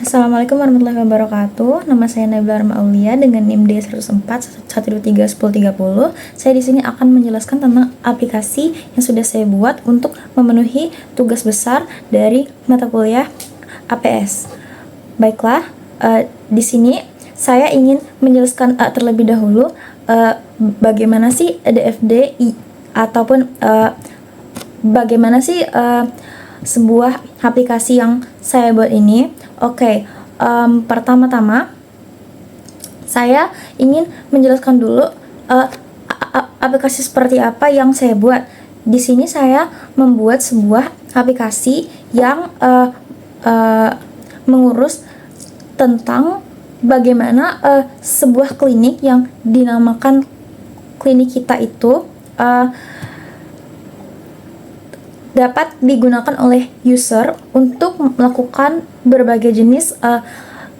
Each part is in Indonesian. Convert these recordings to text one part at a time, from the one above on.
Assalamualaikum warahmatullahi wabarakatuh. Nama saya Nabila Rahma Aulia dengan NIM D104 123 1030. Saya di sini akan menjelaskan tentang aplikasi yang sudah saya buat untuk memenuhi tugas besar dari mata kuliah APS. Baiklah, di sini saya ingin menjelaskan terlebih dahulu bagaimana sih DFD ataupun bagaimana sih sebuah aplikasi yang saya buat ini. Oke, pertama-tama saya ingin menjelaskan dulu aplikasi seperti apa yang saya buat. Di sini saya membuat sebuah aplikasi yang mengurus tentang bagaimana sebuah klinik yang dinamakan klinik kita itu dapat digunakan oleh user untuk melakukan berbagai jenis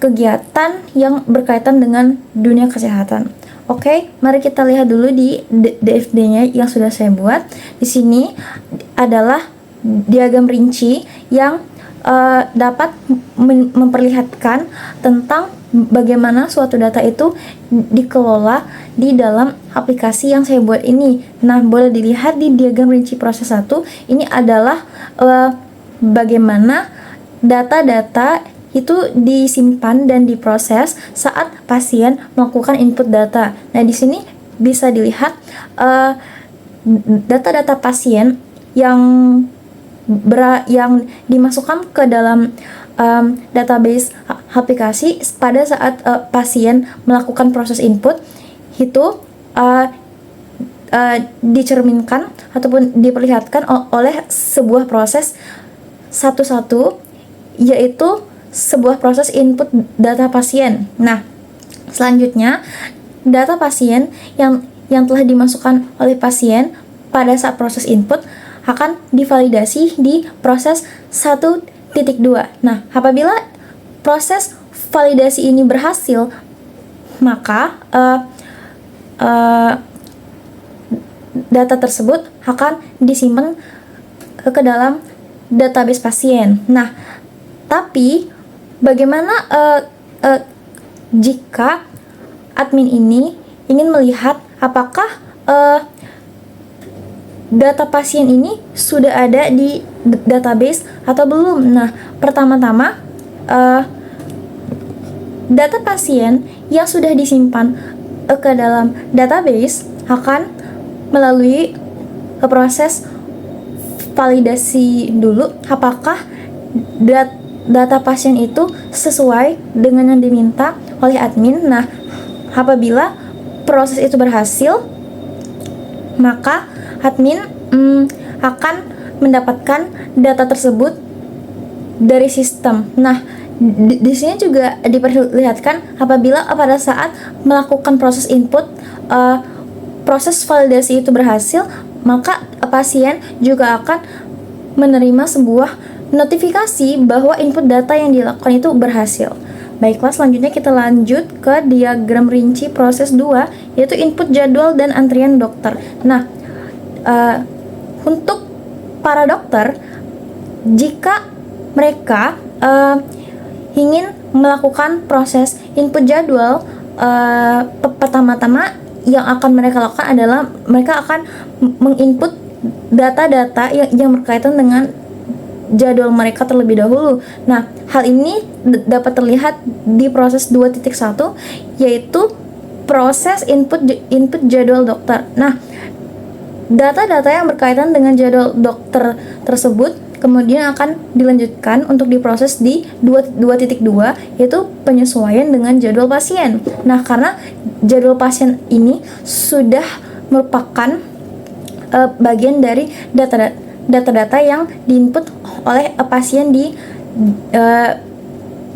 kegiatan yang berkaitan dengan dunia kesehatan. Oke, mari kita lihat dulu di DFD-nya yang sudah saya buat. Di sini adalah diagram rinci yang dapat memperlihatkan tentang bagaimana suatu data itu dikelola di dalam aplikasi yang saya buat ini. Nah, boleh dilihat di diagram rinci proses 1, ini adalah bagaimana data-data itu disimpan dan diproses saat pasien melakukan input data. Nah, di sini bisa dilihat data-data pasien yang dimasukkan ke dalam database aplikasi pada saat pasien melakukan proses input itu dicerminkan ataupun diperlihatkan oleh sebuah proses satu-satu, yaitu sebuah proses input data pasien. Nah, selanjutnya data pasien yang telah dimasukkan oleh pasien pada saat proses input akan divalidasi di proses 1.2. Nah, apabila proses validasi ini berhasil, maka data tersebut akan disimpan ke dalam database pasien. Nah, tapi bagaimana jika admin ini ingin melihat apakah data pasien ini sudah ada di database atau belum? Nah, pertama-tama data pasien yang sudah disimpan ke dalam database akan melalui proses validasi dulu apakah data pasien itu sesuai dengan yang diminta oleh admin. Nah, apabila proses itu berhasil, maka admin akan mendapatkan data tersebut dari sistem. Nah, di sini juga diperlihatkan apabila pada saat melakukan proses input proses validasi itu berhasil, maka pasien juga akan menerima sebuah notifikasi bahwa input data yang dilakukan itu berhasil. Baiklah, selanjutnya kita lanjut ke diagram rinci proses 2, yaitu input jadwal dan antrian dokter. Nah, untuk para dokter, jika mereka ingin melakukan proses input jadwal, pertama-tama yang akan mereka lakukan adalah mereka akan menginput data-data yang berkaitan dengan jadwal mereka terlebih dahulu. Nah, hal ini dapat terlihat di proses 2.1, yaitu proses input jadwal dokter. Nah, data-data yang berkaitan dengan jadwal dokter tersebut kemudian akan dilanjutkan untuk diproses di 2.2, yaitu penyesuaian dengan jadwal pasien. Nah, karena jadwal pasien ini sudah merupakan bagian dari data-data yang diinput oleh pasien di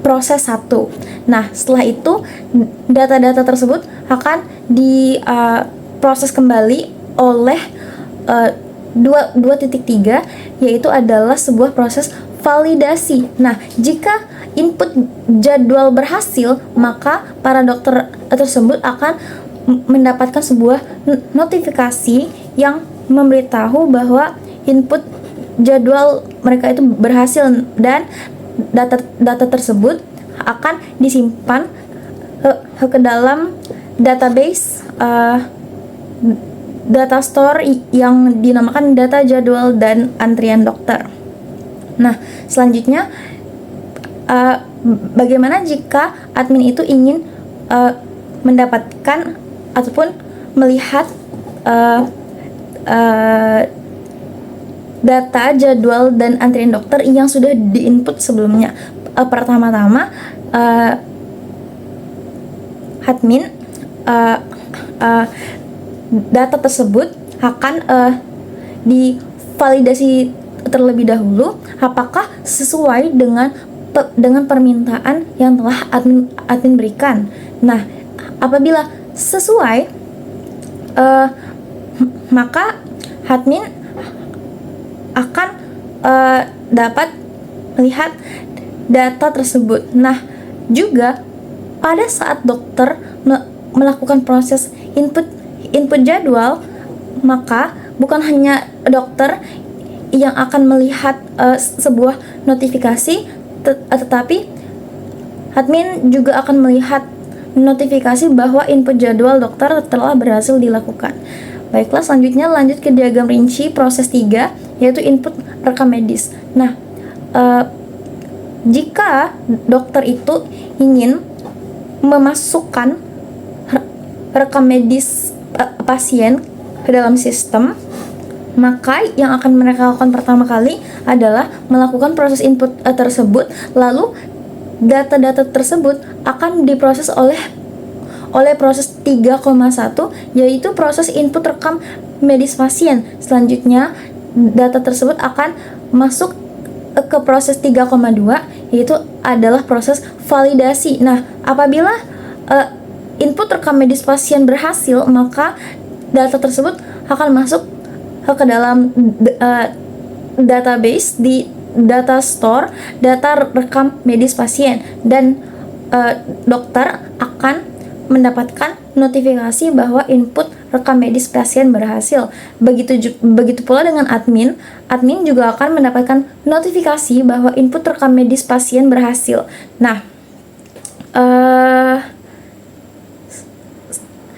proses 1. Nah, setelah itu data-data tersebut akan diproses kembali oleh 2.3, yaitu adalah sebuah proses validasi. Nah, jika input jadwal berhasil, maka para dokter tersebut akan mendapatkan sebuah notifikasi yang memberitahu bahwa input jadwal mereka itu berhasil, dan data tersebut akan disimpan ke dalam database data store yang dinamakan data jadwal dan antrian dokter. Nah, selanjutnya bagaimana jika admin itu ingin mendapatkan ataupun melihat data jadwal dan antrian dokter yang sudah diinput sebelumnya? Pertama-tama admin data tersebut akan divalidasi terlebih dahulu apakah sesuai dengan permintaan yang telah admin berikan. Nah, apabila sesuai, maka admin akan dapat melihat data tersebut. Nah, juga pada saat dokter melakukan proses input jadwal, maka bukan hanya dokter yang akan melihat sebuah notifikasi, tetapi admin juga akan melihat notifikasi bahwa input jadwal dokter telah berhasil dilakukan. Baiklah, selanjutnya lanjut ke diagram rinci proses 3, yaitu input rekam medis. Nah, jika dokter itu ingin memasukkan rekam medis pasien ke dalam sistem, maka yang akan mereka lakukan pertama kali adalah melakukan proses input tersebut, lalu data-data tersebut akan diproses oleh proses 3,1, yaitu proses input rekam medis pasien. Selanjutnya data tersebut akan masuk ke proses 3,2, yaitu adalah proses validasi. Nah, apabila input rekam medis pasien berhasil, maka data tersebut akan masuk ke dalam database di data store data rekam medis pasien, dan dokter akan mendapatkan notifikasi bahwa input rekam medis pasien berhasil. Begitu pula dengan admin juga akan mendapatkan notifikasi bahwa input rekam medis pasien berhasil. Nah,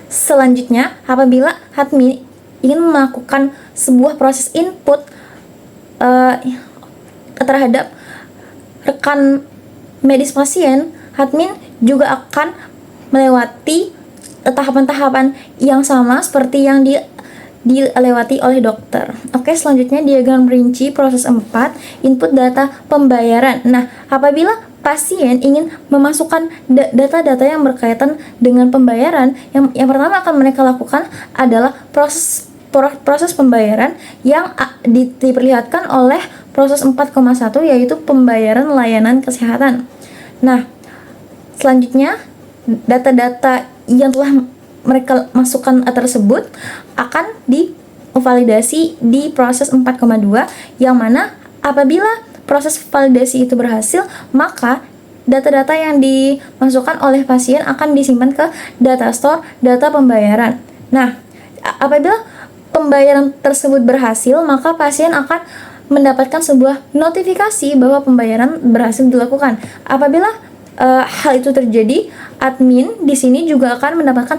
selanjutnya apabila admin ingin melakukan sebuah proses input terhadap rekan medis pasien, admin juga akan melewati tahapan-tahapan yang sama seperti yang dilewati oleh dokter. Oke, selanjutnya diagram rinci proses 4, input data pembayaran. Nah, apabila pasien ingin memasukkan data-data yang berkaitan dengan pembayaran, yang pertama akan mereka lakukan adalah proses pembayaran yang diperlihatkan oleh proses 4,1, yaitu pembayaran layanan kesehatan. Nah, selanjutnya data-data yang telah mereka masukkan tersebut akan divalidasi di proses 4,2, yang mana apabila proses validasi itu berhasil, maka data-data yang dimasukkan oleh pasien akan disimpan ke data store data pembayaran. Nah, apabila pembayaran tersebut berhasil, maka pasien akan mendapatkan sebuah notifikasi bahwa pembayaran berhasil dilakukan. Apabila hal itu terjadi, admin di sini juga akan mendapatkan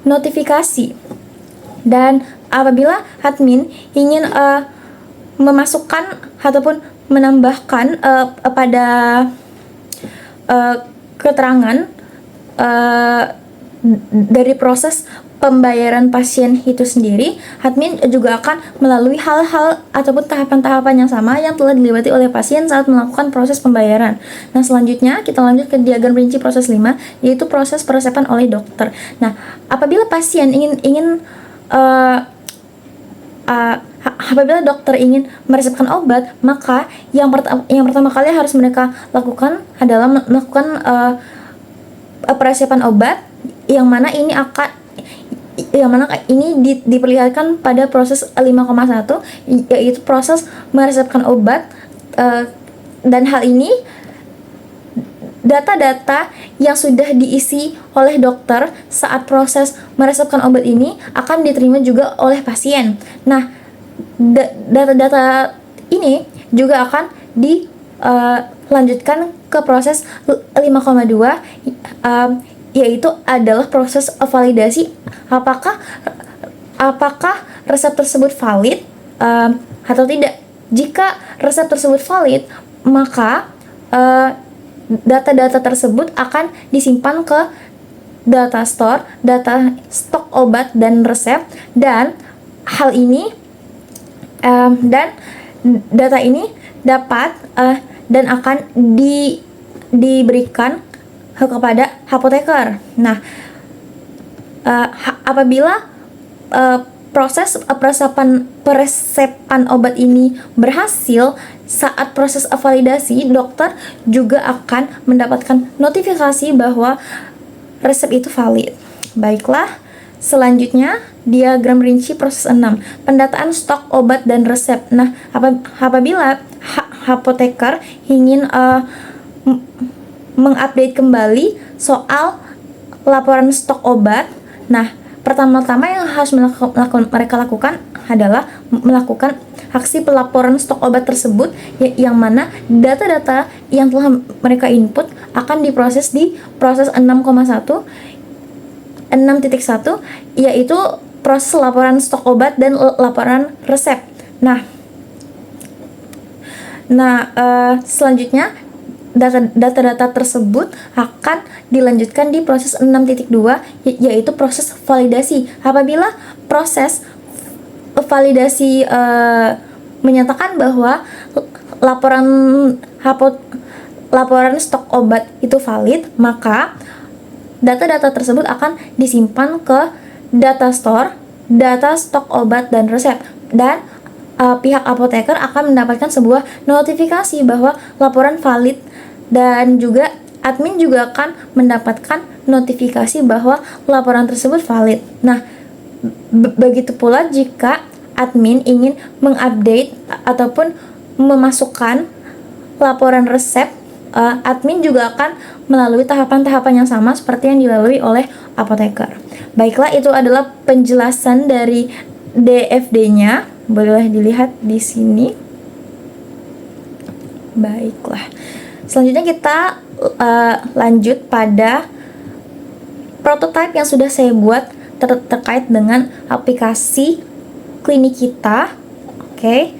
notifikasi. Dan apabila admin ingin memasukkan ataupun menambahkan pada keterangan dari proses pembayaran pasien itu sendiri, admin juga akan melalui hal-hal ataupun tahapan-tahapan yang sama yang telah dilewati oleh pasien saat melakukan proses pembayaran. Nah, selanjutnya kita lanjut ke diagram rinci proses 5, yaitu proses peresepan oleh dokter. Nah, apabila pasien ingin apabila dokter ingin meresepkan obat, maka yang pertama kali harus mereka lakukan adalah melakukan peresepan obat, yang mana ini diperlihatkan pada proses 5,1, yaitu proses meresepkan obat, dan hal ini data-data yang sudah diisi oleh dokter saat proses meresepkan obat ini akan diterima juga oleh pasien. Nah, data-data ini juga akan dilanjutkan ke proses 5,2, yaitu adalah proses validasi apakah resep tersebut valid atau tidak. Jika resep tersebut valid, maka data-data tersebut akan disimpan ke data stok obat dan resep, dan hal ini dan data ini dapat dan akan diberikan kepada apoteker. Nah, apabila proses peresepan obat ini berhasil, saat proses validasi, dokter juga akan mendapatkan notifikasi bahwa resep itu valid. Baiklah, selanjutnya diagram rinci proses 6, pendataan stok obat dan resep. Nah, apabila apoteker ingin mengupdate kembali soal laporan stok obat, nah, pertama-tama yang harus mereka lakukan adalah melakukan aksi pelaporan stok obat tersebut, yang mana data-data yang telah mereka input akan diproses di proses 6,1, yaitu proses laporan stok obat dan laporan resep. Nah, selanjutnya data-data tersebut akan dilanjutkan di proses 6.2, yaitu proses validasi. Apabila proses validasi menyatakan bahwa laporan stok obat itu valid, maka data-data tersebut akan disimpan ke data stok obat dan resep, dan pihak apoteker akan mendapatkan sebuah notifikasi bahwa laporan valid, dan juga admin juga akan mendapatkan notifikasi bahwa laporan tersebut valid. Nah, begitu pula jika admin ingin mengupdate ataupun memasukkan laporan resep, admin juga akan melalui tahapan-tahapan yang sama seperti yang dilalui oleh apoteker. Baiklah, itu adalah penjelasan dari DFD-nya. Boleh dilihat di sini. Baiklah. Selanjutnya kita lanjut pada prototipe yang sudah saya buat terkait dengan aplikasi klinik kita. Oke.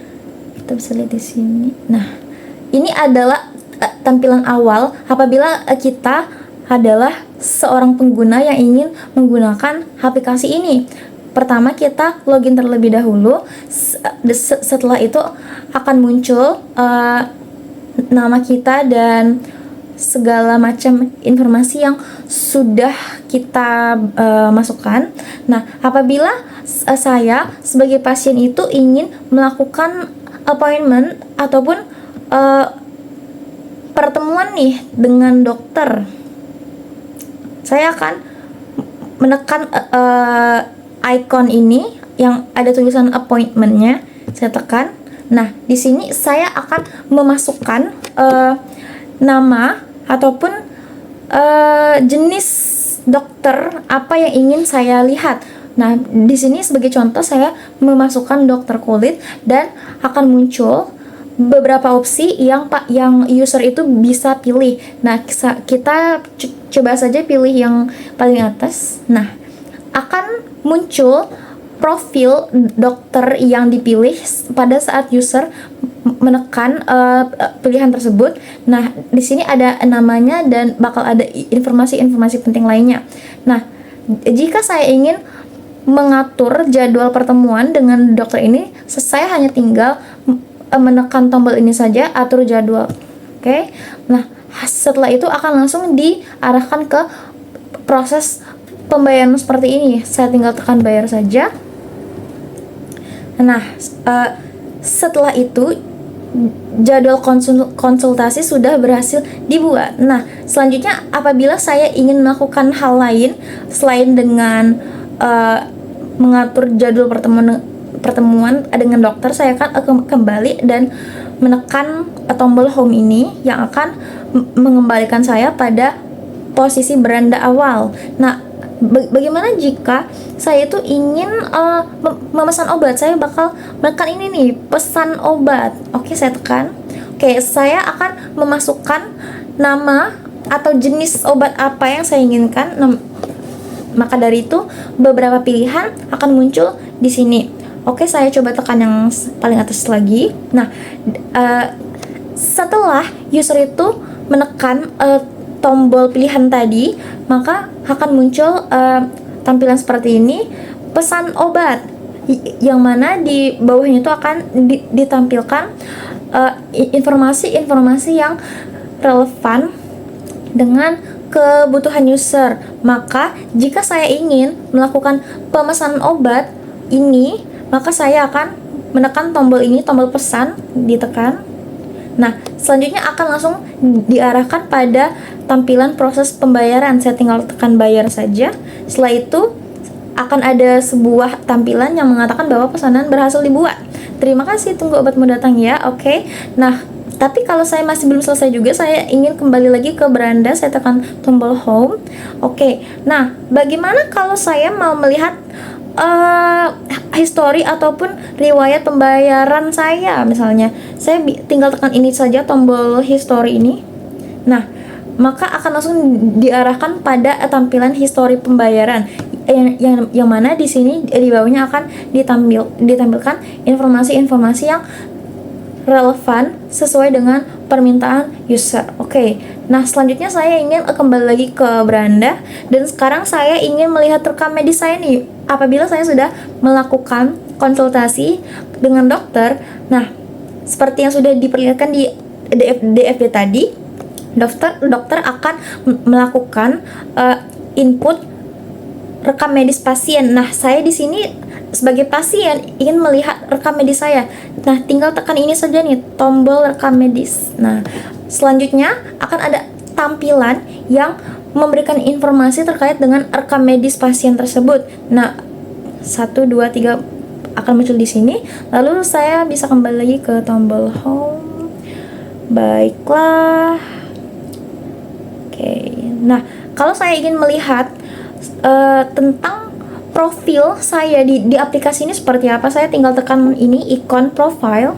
Kita bisa lihat di sini. Nah, ini adalah tampilan awal apabila kita adalah seorang pengguna yang ingin menggunakan aplikasi ini. Pertama, kita login terlebih dahulu. Setelah itu akan muncul nama kita dan segala macam informasi yang sudah kita masukkan. Nah, apabila saya sebagai pasien itu ingin melakukan appointment ataupun pertemuan nih dengan dokter, saya akan menekan icon ini yang ada tulisan appointment-nya. Saya tekan. Nah, di sini saya akan memasukkan nama ataupun jenis dokter apa yang ingin saya lihat. Nah, di sini sebagai contoh saya memasukkan dokter kulit, dan akan muncul beberapa opsi yang user itu bisa pilih. Nah, kita coba saja pilih yang paling atas. Nah, akan muncul profil dokter yang dipilih pada saat user menekan pilihan tersebut. Nah, di sini ada namanya dan bakal ada informasi-informasi penting lainnya. Nah, jika saya ingin mengatur jadwal pertemuan dengan dokter ini, saya hanya tinggal menekan tombol ini saja, atur jadwal. Oke. Nah, setelah itu akan langsung diarahkan ke proses pembayaran seperti ini. Saya tinggal tekan bayar saja. Nah, setelah itu jadwal konsultasi sudah berhasil dibuat. Nah, selanjutnya apabila saya ingin melakukan hal lain selain dengan mengatur jadwal pertemuan dengan dokter, saya akan kembali dan menekan tombol home ini yang akan mengembalikan saya pada posisi beranda awal. Nah, bagaimana jika saya itu ingin memesan obat? Saya bakal menekan ini nih, pesan obat. Oke, saya tekan. Oke, saya akan memasukkan nama atau jenis obat apa yang saya inginkan. Maka dari itu beberapa pilihan akan muncul di sini. Oke, saya coba tekan yang paling atas lagi. Nah, setelah user itu menekan tombol pilihan tadi, maka akan muncul tampilan seperti ini, pesan obat, yang mana di bawahnya itu akan ditampilkan informasi-informasi yang relevan dengan kebutuhan user. Maka jika saya ingin melakukan pemesanan obat ini, maka saya akan menekan tombol ini, tombol pesan, ditekan. Nah, selanjutnya akan langsung diarahkan pada tampilan proses pembayaran. Saya tinggal tekan bayar saja. Setelah itu akan ada sebuah tampilan yang mengatakan bahwa pesanan berhasil dibuat. Terima kasih, tunggu obatmu datang ya. Oke. Nah, tapi kalau saya masih belum selesai juga, saya ingin kembali lagi ke beranda, saya tekan tombol home. Oke. Nah, bagaimana kalau saya mau melihat history ataupun riwayat pembayaran saya? Misalnya saya tinggal tekan ini saja, tombol history ini. Nah, maka akan langsung diarahkan pada tampilan history pembayaran yang mana di sini di bawahnya akan ditampilkan informasi-informasi yang relevan sesuai dengan permintaan user. Oke. Nah, selanjutnya saya ingin kembali lagi ke beranda, dan sekarang saya ingin melihat rekam medis saya nih apabila saya sudah melakukan konsultasi dengan dokter. Nah, seperti yang sudah diperlihatkan di DFD tadi, dokter akan melakukan input rekam medis pasien. Nah, saya di sini sebagai pasien ingin melihat rekam medis saya. Nah, tinggal tekan ini saja nih, tombol rekam medis. Nah, selanjutnya akan ada tampilan yang memberikan informasi terkait dengan rekam medis pasien tersebut. Nah, 1, 2, 3 akan muncul di sini. Lalu saya bisa kembali lagi ke tombol home. Baiklah. Oke. Nah, kalau saya ingin melihat tentang profil saya di aplikasi ini seperti apa, saya tinggal tekan ini ikon profile.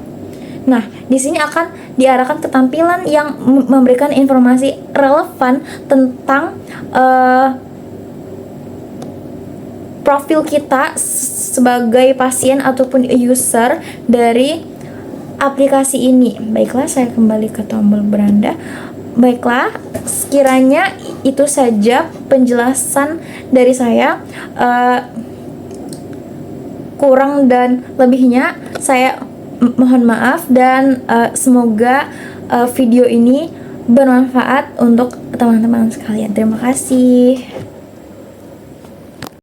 Nah, di sini akan diarahkan ke tampilan yang memberikan informasi relevan tentang profil kita sebagai pasien ataupun user dari aplikasi ini. Baiklah, saya kembali ke tombol beranda. Baiklah, sekiranya itu saja penjelasan dari saya. Kurang dan lebihnya saya mohon maaf, dan semoga video ini bermanfaat untuk teman-teman sekalian. Terima kasih.